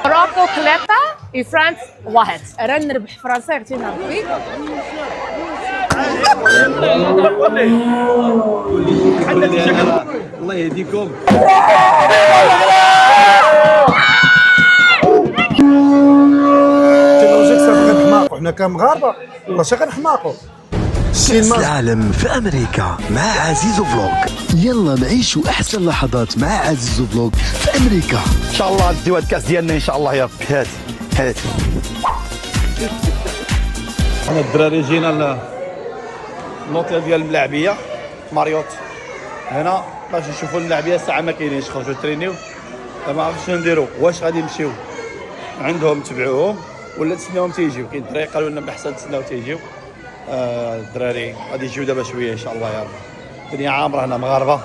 مراكو 3 وفرنسا 1. راه نربح فرنسا عرفتي نربي. الله يهديكم. لوجيك صافي غنحماقوا حنا كمغاربه والله شي غنحماقوا. كأس العالم في أمريكا مع عزيزو فلوج. يلا نعيشوا أحسن لحظات مع عزيزو فلوج في أمريكا. ان شاء الله نديو هاد الكاس ديالنا ان شاء الله يا ربي. هات حنا الدراري جينا للوطيل ديال الملاعبيه ماريوت هنا باش نشوفوا الملاعبيه. الساعه ما كاينينش، خرجوا ترينيو ما عرفتش شنو نديروا. واش غادي نمشيو عندهم نتبعوهم ولا تسناوهم تيجيو؟ كاين الدراري قالوا لنا بالاحسن تسناو تيجيو. الدراري غادي يجيو دابا شويه ان شاء الله يا رب. الدنيا عامره هنا مغاربه.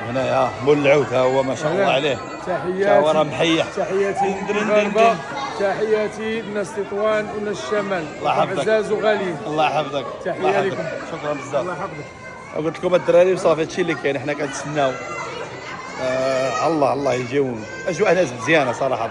هنايا مول العود ها هو ما شاء الله عليه. تحياتي هو راه محيح. تحياتي للمغاربه، تحياتي لناس تطوان وناس الشمال. الله يحفظك. عزاز وغالي. الله يحفظك. تحية الله يحفظك. لكم. شكرا بزاف. الله يحفظك. قلت لكم الدراري وصافي هادشي اللي كاين، حنا كنتسناو. الله يجيو. اجواء ناس مزيانه صراحه.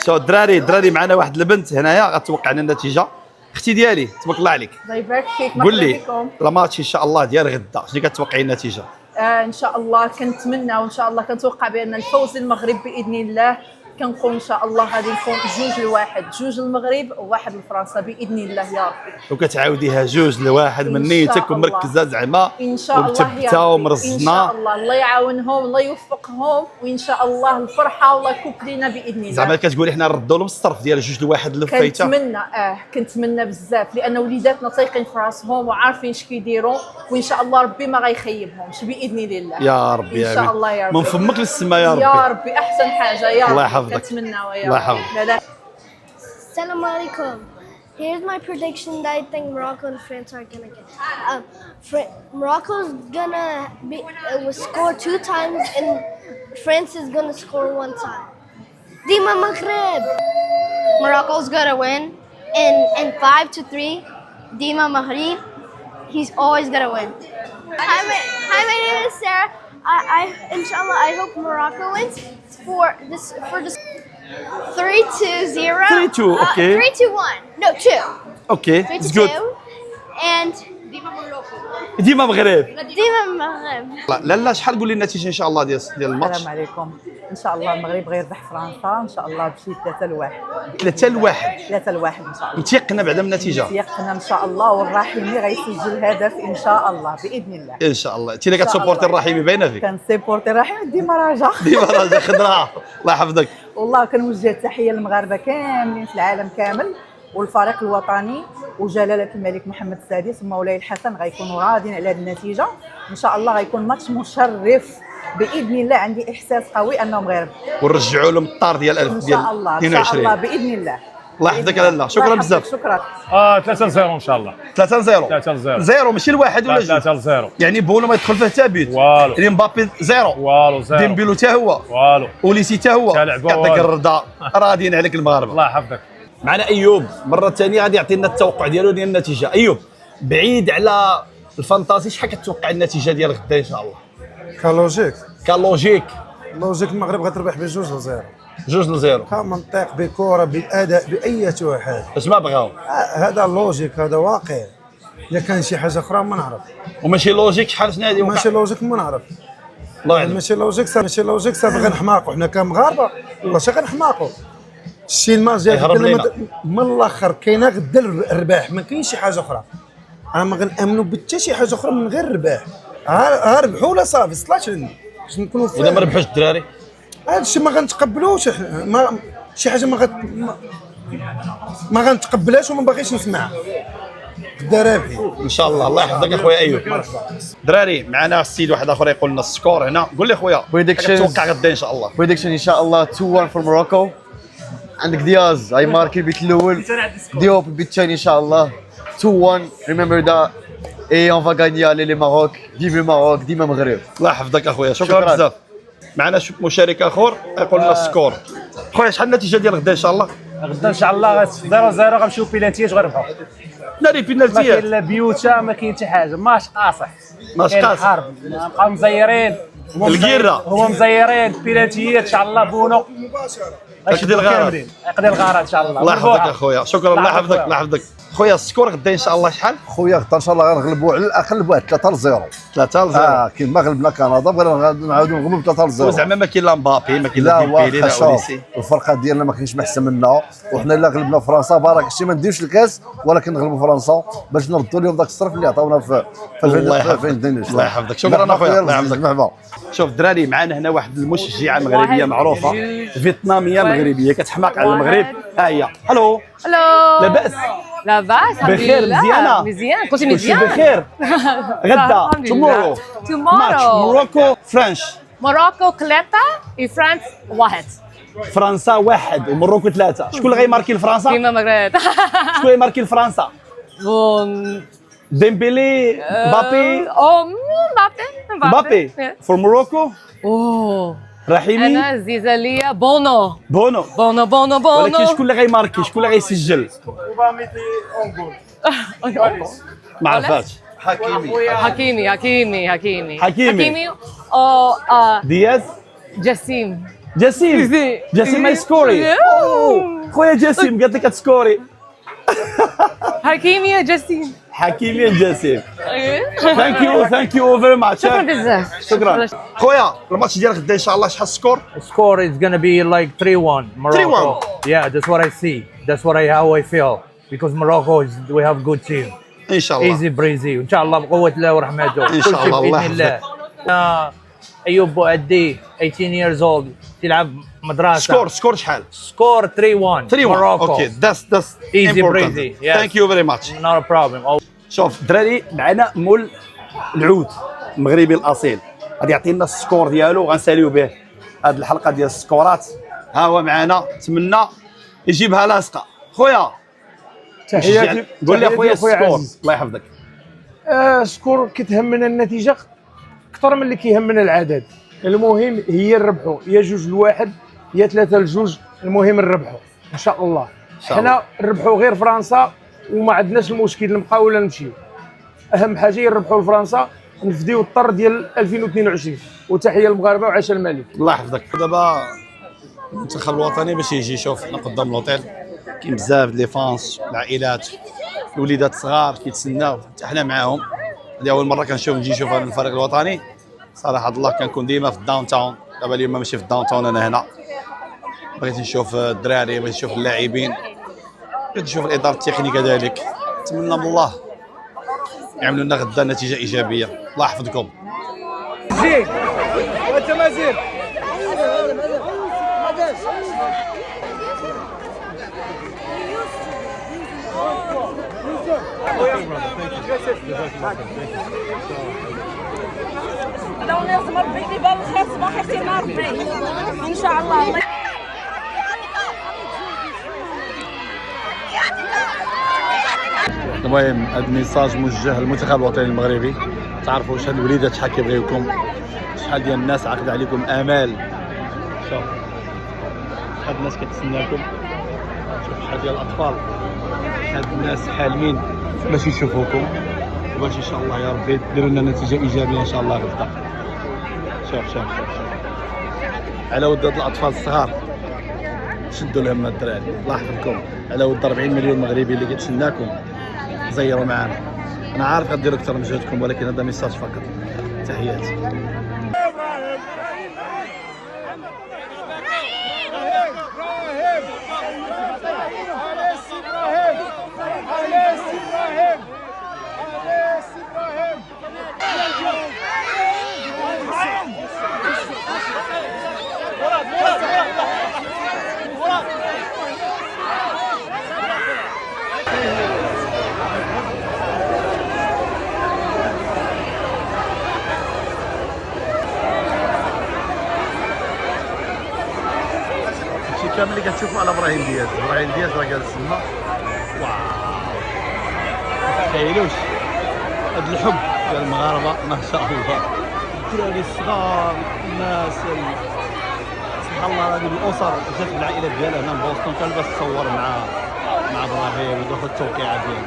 شو الدراري معنا واحد البنت هنايا غتوقع لنا النتيجه. اختي ديالي تبارك الله عليك، الله يبارك فيك. قول لي فيكم. لا ماتش ان شاء الله ديال غدا شنو كتوقعي النتيجه؟ ان شاء الله كنتمنى وان شاء الله كنتوقع بان الفوز للمغرب باذن الله. كنقول ان شاء الله غادي نكون 2-1، 2 المغرب و1 لفرنسا باذن الله يا ربي. وكتعاوديها 2-1 من نيتك ومركزه زعما ان شاء الله يا ومثبته ربي. ومرزنه. ان شاء الله الله يعاونهم الله يوفقهم وان شاء الله الفرحه والله يكون لينا باذن الله. زعما كتقولي حنا نردوا لهم الصرف ديال 2-1 اللي فايته. كنتمنى بزاف لان وليداتنا تايقين في راسهم وعارفين اش كيديروا وان شاء الله ربي ما غيخيبهمش باذن الله يا ربي ان شاء الله يا ربي. من فمك للسما يا ربي. يا ربي احسن حاجه يا ربي. الله يحفظك. كنتمناو يا الله ربي. يحفظك. Assalamu alaikum. Here's my prediction that I think Morocco and France are gonna get. Morocco's gonna will score 2 times and France is gonna score 1 time. Dima Maghreb. Morocco's gonna win in 5-3. Dima Maghreb. He's always gonna win. Hi, my name is Sarah. I inshallah I hope Morocco wins for this 3-2-0. 3-2, okay. 3-2-1. No, 2. اوكي اتس جود. 3-2. And ديما مغرب. Dima Maghreb. لا شحال قول لي النتيجه ان شاء الله ديال الماتش؟ السلام عليكم. ان شاء الله المغرب غيربح فرنسا ان شاء الله بشي 3-1. 3-1. 3-1 ان شاء الله. متيقنه بعدا من النتيجه؟ يقنا ان شاء الله والرحيمي غيسجل هدف ان شاء الله باذن الله. ان شاء الله. انت اللي كتسبورتي الرحيمي باينه فيك. كنسيبورتي الرحيمي ديما راجع. ديما راجع خضراء. الله يحفظك. والله كنوجه التحيه للمغاربه كاملين في العالم كامل والفريق الوطني وجلاله الملك محمد السادس ومولاي الحسن غيكونوا راضين على هذه النتيجه. ان شاء الله غيكون ماتش مشرف باذن الله. عندي احساس قوي انهم غيربحوا ونرجعوا لهم الطار ديال 1000 ان ديال شاء الله. ان 22. شاء الله باذن الله. الله يحفظك على الله. شكرا بزاف. شكرا. 3-0 ان شاء الله. 3-0. 3-0. زيرو ماشي الواحد ولا جوج. 3-0. يعني بونو ما يدخل فيه حتى بيت. والو. يعني مبابي زيرو. والو زيرو. ديمبيلو حتى هو. والو. وليسي حتى هو. تلعبوا يعطيك والو. الرضا. راضيين عليك المغاربه. الله يحفظك. معنا ايوب مره ثانيه غادي يعطينا التوقع ديالو ديال النتيجه. ايوب بعيد على الفانتازي شحال كتوقع النتيجه ديال غدا ان شاء الله؟ كلوجيك كلوجيك لوجيك المغرب غتربح ب2-0. 2-0. كمنطق بكره بالاداء باي حاجه. باش ما بغاو. هذا لوجيك هذا واقع. اذا كان شي حاجه اخرى ما نعرف. وماشي لوجيك شحال شنو هذه ماشي لوجيك ما نعرف. الله يعلم. ماشي لوجيك صافي غنحماقوا حنا كمغاربه والله شي غنحماقوا. الشي الماتش ديال من الاخر كاينه غدا الرباح ما كاينش شي حاجه اخرى. انا ما غنامنوا بحتى شي حاجه اخرى من غير الرباح. ها ربحوا ولا صافي صلاش باش نكونوا اذا ما ربحوش الدراري هذا الشيء ما غنتقبلوش احنا. ما شي حاجه ما غنتقبلهاش وما باغيش نسمعها. غدا رابحين ان شاء الله. الله يحفظك اخويا ايوب. دراري معنا السيد واحد اخر يقول لنا السكور هنا. قول لي خويا كتوقع غدا ان شاء الله؟ بريدكشن ان شاء الله 2-1 for Morocco. عندك دياز اي ماركي البيت الاول، ديوب البيت الثاني ان شاء الله. 2-1 remember that et on va gagner allez les Maroc. vive le Maroc. ديما مغرب. الله يحفظك اخويا. شكرا بزاف. معنا مشارك اخر يقول لنا السكور. خويا شحال النتيجه ديال غدا ان شاء الله؟ غدا ان شاء الله 0-0 غنمشيو بينالتيات وغنربحوا. ناري ما كاين بينالتيات. لا بيوتا ما كاين حتى حاجه. ماتش قاصح. ماتش كاين قاصح. حرب نبقاو مزيرين القيره هما مزيرين بيلاتيات ان شاء الله بونو يقضي الغرض يقضي الغرض ان شاء الله. الله يحفظك اخويا، شكرا، الله يحفظك الله يحفظك خويا. السكور غدا ان شاء الله شحال؟ خويا غدا ان شاء الله غنغلبوا على الاقل بواحد 3-0. 3-0 كيما غلبنا كندا بغينا نعاودوا نغلبوا 3-0. وزعما ما كاين لا مبابي ما كاين لا لا ديمبيلي لا واخا اوليسي. الفرقه ديالنا ما كاينش محسن منا، وحنا الا غلبنا فرنسا بارك شي ما نديوش الكاس ولكن نغلبوا فرنسا باش نردوا لهم داك الصرف اللي عطاونا في الله يحفظك الله يحفظك، شكرا اخويا الله يحفظك. مرحبا. شوف الدراري معنا هنا واحد المشجعه مغربيه معروفه فيتناميه مغربيه كتحماق على المغرب. ها هي الو الو لاباس لاباس بخير مزيانه مزيان كلشي كلشي مزيان بخير غدا تومورو ماتش موروكو فرنش موروكو 3 فرنسا 1 فرنسا 1 وموروكو 3. شكون اللي غيماركي لفرنسا؟ كيما مغرب شكون غيماركي لفرنسا؟ ديمبيلي بابي مبابي فور موروكو اوه رحيمي انا زيزه ليا بونو بونو بونو بونو بونو ولكن شكون اللي غيماركي شكون اللي غيسجل؟ ما عرفاتش. حكيمي او دياز جسيم جسيم ما يسكوري. خويا جسيم قالت لك تسكوري. حكيمي جسيم حكيمي جسيم ثانك يو فيري ماتش. شكرا بزاف شكرا خويا. الماتش ديال غدا ان شاء الله شحال السكور؟ Score is gonna be like 3-1 Morocco. 3-1. Yeah, that's what I see. That's how I feel because Morocco we have good team. ان شاء الله ايزي بريزي وان شاء الله بقوه الله ورحمته إن شاء الله. الله باذن الله. ايوب بوعدي 18 years old تلعب مدرسه. سكور شحال؟ سكور 3-1 Morocco. اوكي ذاتس Easy breezy. Yes. ثانك يو فيري ماتش. Not a problem. شوف الدراري معنا مول العود المغربي الاصيل غادي يعطينا السكور ديالو غنساليو به هذه الحلقه ديال السكورات. ها هو معنا، نتمنى يجيبها لاصقه. خويا تحياتي قول لي خويا السكور عزيز. الله يحفظك. سكور كتهمنا النتيجه اكثر من اللي كيهمنا العدد. المهم هي نربحوا يا 2-1 يا 3-2. المهم نربحوا ان شاء الله. حنا نربحوا غير فرنسا وما عندناش المشكل نبقاو ولا نمشيو. اهم حاجه نربحوا لفرنسا نفديو الطر ديال 2022. وتحيه للمغاربه وعاش الملك. الله يحفظك. دابا المنتخب الوطني باش يجي يشوف حنا قدام لوطيل كاين بزاف لي فانس العائلات الوليدات الصغار كيتسناو حتى حنا معاهم. هذه اول مره كنشوف نجي نشوف هذا الفريق الوطني صراحه الله. كنكون ديما في الداون تاون، دابا اليوم ماشي في الداون تاون انا هنا. بغيت نشوف الدراري بغيت نشوف اللاعبين بغيت نشوف الاداره التقنيه كذلك. نتمنى من الله يعملوا لنا غدا نتيجه ايجابيه. الله يحفظكم. زين وانت مازال لو لازم ربي يبان الخير صباح يسيرنا ربي ان شاء الله. المهم هذا الميساج موجه للمنتخب الوطني المغربي. تعرفوا شحال الوليدات شحال كيبغيوكم، شحال ديال الناس عاقد عليكم امال. شوف شحال الناس كتسناكم، شوف شحال ديال الاطفال، شحال الناس حالمين باش يشوفوكم وباش ان شاء الله يا ربي ديروا لنا نتيجه ايجابيه ان شاء الله غدا. شوف على ود هاد الاطفال الصغار شدوا لهم الدراري. الله يحفظكم. على ود 40 مليون مغربي اللي كيتسناكم زيروا معنا. انا عارف غديروا اكثر من جهدكم ولكن هذا ميساج فقط. تحياتي. كامل اللي كتشوفوا على ابراهيم دياز راه جالس تما. واو ما تخيلوش هذا الحب ديال المغاربه ما شاء الله. الدراري الصغار الناس سبحان الله. هذه الاسر جات بالعائلات ديالها هنا بوسطن كان باش تصور مع ابراهيم وتاخذ التوقيعات ديالو.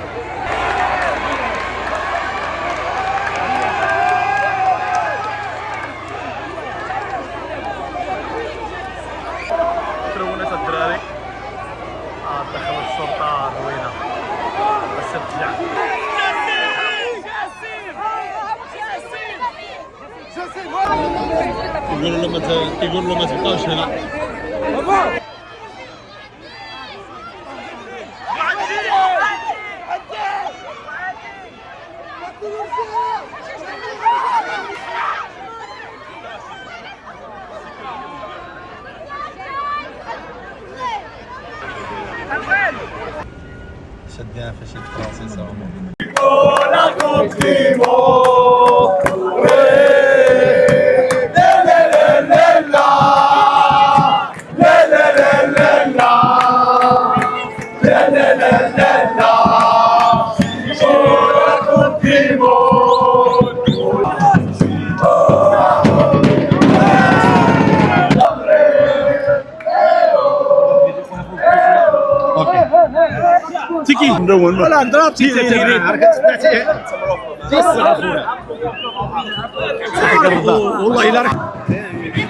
كيقول له ما تبقاوش هنا. شدينا في شي فرنسي سوا. تيكي ولا نضرب تيكي والله الا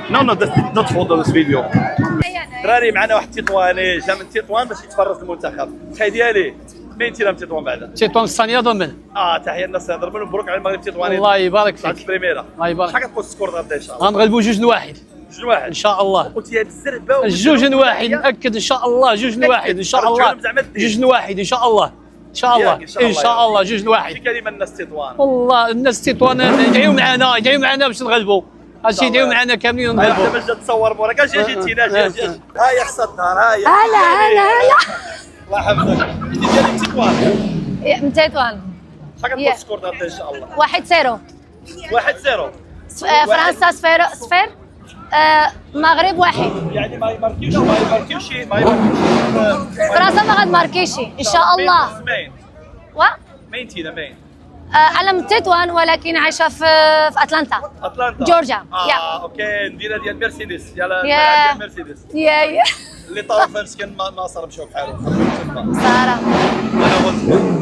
نو نوت فولو ذيس فيديو. دراري معنا واحد تطواني جا من تطوان باش يتفرج المنتخب. تحيه ديالي مين تيرا من تطوان بعدا؟ تطوان الثانيه ضمن. تحيه الناس نضرب مبروك على المغرب تطواني. الله يبارك فيك. بعد البريميرا. الله يبارك. شحال كتكون السكور غدا ان شاء الله؟ غنغلبوا 2-1. 2-1 ان شاء الله. قلت يا بالزربه 2-1 ناكد ان شاء الله 2-1 ان شاء الله 2-1 ان شاء الله ان شاء الله ان شاء الله 2-1. شي كلمه الناس تطوان. والله الناس تطوان يدعيو معنا باش نغلبوا. هادشي يدعيو معنا كاملين ونغلبوا. انت باش تصور مورا كاع جيتينا ها يا خص الدار ها يا هلا الله يحفظك. انت ديالك تطوان من تطوان. شحال كتكون السكور غدا ان شاء الله؟ 1-0. 1-0. فرنسا صفر. المغرب 1. يعني ما يماركيوش فرنسا ما غتماركيش ان شاء الله. مين تينا مين؟ انا من تطوان ولكن عايشه في اتلانتا جورجيا. اوكي المدينه ديال مرسيدس ديال مرسيدس يا اللي طاروا فيها مسكين ما صار مشاو بحالهم ساره.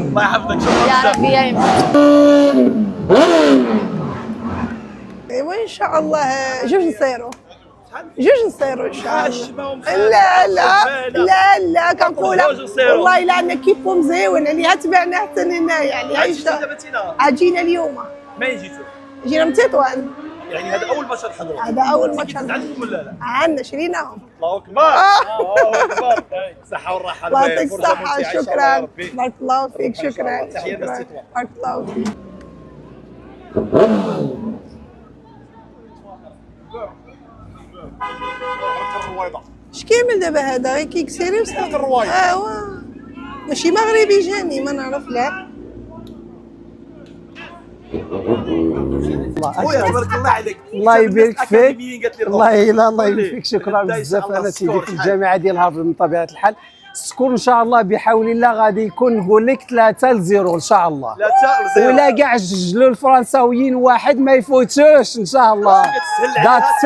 الله يحفظك. شكرا يا ربي يا ايوا ان شاء الله 2-0. 2-0 ان شاء الله. لا كنقولها والله الا عندنا كيبو مزيون اللي تبعنا حتى هنا يعني جينا اليوم. مين جيتوا؟ جينا من تطوان. يعني هذا اول ماتش تحضروا؟ هذا اول ماتش عندكم ولا لا؟ عندنا شريناهم. الله اكبر. الله اكبر. الصحة والراحة. الله يعطيك الصحة. شكرا بارك الله فيك. شكرا بارك الله فيك. اش كامل دابا هذا غير كيكسيري وصافي. ماشي مغربي جاني ما نعرف لا. خويا تبارك الله عليك. الله يبارك فيك. الله يبارك فيك. شكرا بزاف. انا سيدي في الجامعه ديال هارفارد من طبيعه الحال. السكور ان شاء الله بحول الله غادي يكون نقول لك 3-0 ان شاء الله. 3-0 ولا كاع جلوا الفرنساويين واحد ما يفوتوش ان شاء الله. ذاتس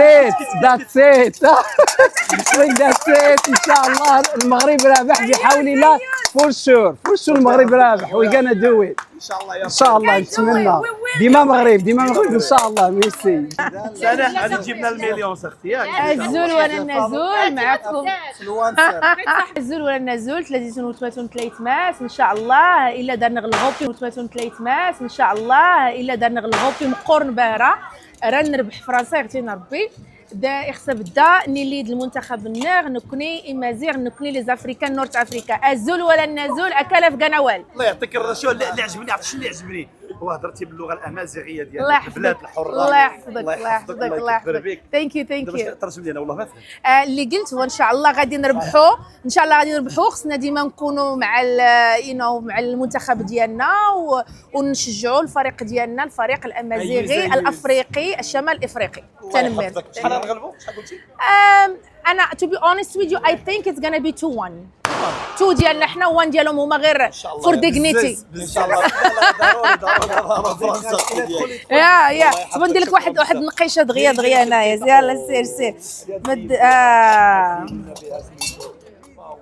ات ان شاء الله. المغرب رابح بحول الله. فور شور المغرب رابح. وي غانا دو ات ان شاء الله. نتمنى ديما مغرب ان شاء الله. ميرسي. سنة غادي تجيب لنا المليون اختي ياك. الزول ولا النزول معكم. الزول ولا النزول 3 ماس ان شاء الله الا دارنا غلغوبي 3 ماس ان شاء الله الا دارنا غلغوبي مقورن باهره راه نربح فرنسا يعطينا ربي. دا يخسب دا نيليد المنتخب النار نكوني امازيغ نكوني لي زافريكان نورت افريكا. الزول ولا النزول اكل في قنوال. الله يعطيك الرشوه. اللي عجبني عرفت شنو اللي عجبني هو هضرتي باللغه الامازيغيه ديال الله يحفظك. البلاد الحره. الله يحفظك. ثانك يو ترجم لي انا والله ما فهمت. اللي قلت هو ان شاء الله غادي نربحوا ان شاء الله غادي نربحوا. خصنا ديما نكونوا مع مع المنتخب ديالنا ونشجعوا الفريق ديالنا الفريق الامازيغي الافريقي الشمال الافريقي. تنمر. شحال غنغلبوا؟ شحال قلتي؟ انا to be honest with you I think it's gonna be 2-1. 2 ديالنا حنا 1 ديالهم هما غير فور ديغنيتي ان شاء الله. ضروري فرنسا يا تبغى ندير لك واحد النقيشه دغيا هنايا. يلا سير مد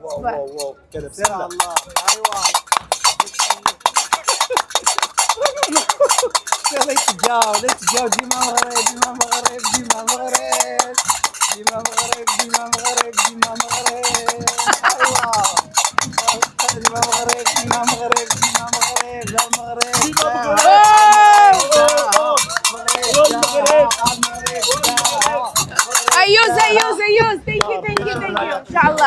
واو كذا بسم الله. let's go ديما مغرب زيوز ثانك يو ان شاء الله.